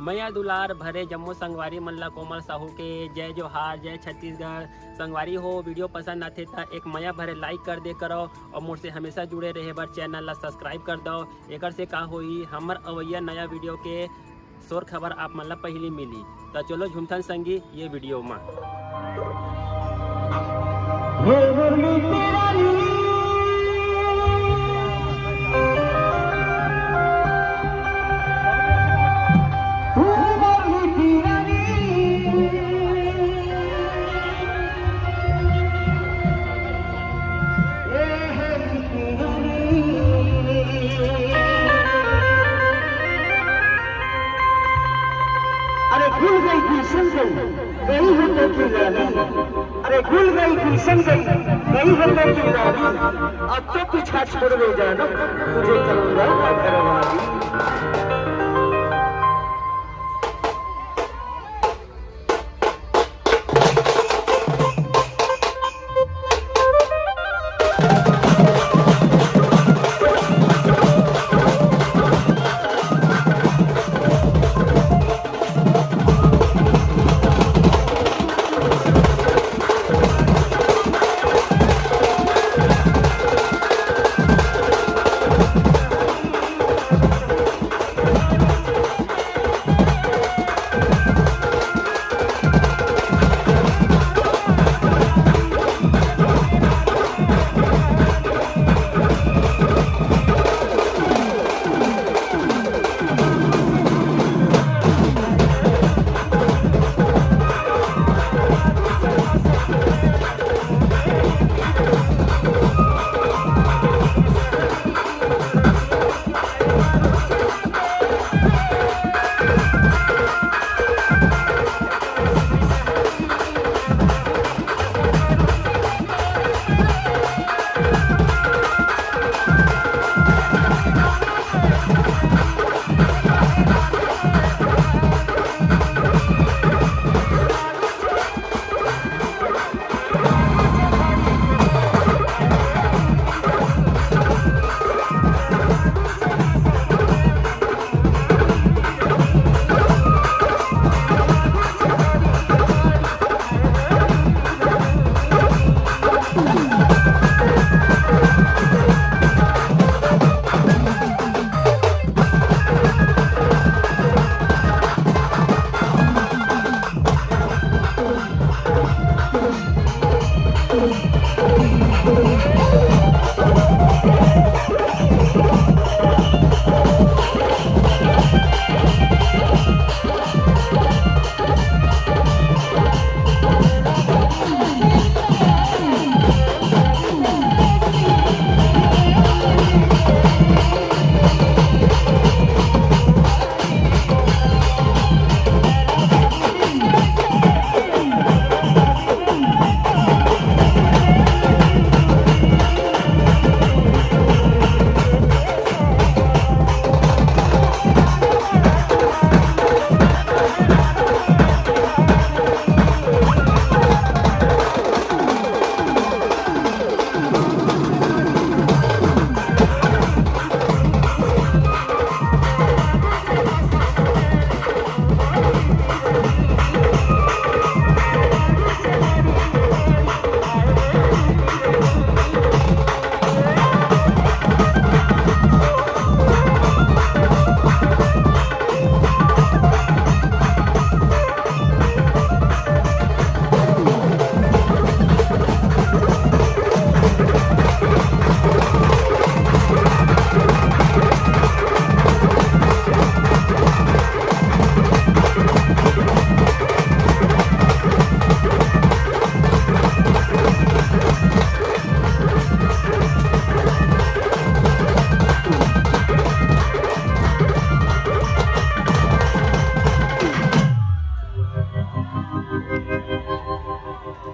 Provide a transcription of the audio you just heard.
मैया दुलार भरे जम्मू संगवारी मल्ला कोमल साहू के जय जोहार, जय छत्तीसगढ़। संगवारी हो वीडियो पसंद आते था एक मैया भरे लाइक कर दे करो और मुझसे हमेशा जुड़े रहे बर चैनल ला सब्सक्राइब कर दो। एक से का होई हमर अवैया नया वीडियो के शोर खबर आप मन ला पहली मिली। तो चलो झुमथन संगी ये वीडियो में भूल गई गुलशन गई होने की रानी। अरे भूल गई गुलशन गई होने की रानी। अब तो पीछा छोड़ दे जाना, तुझे करूँगा घरवाली।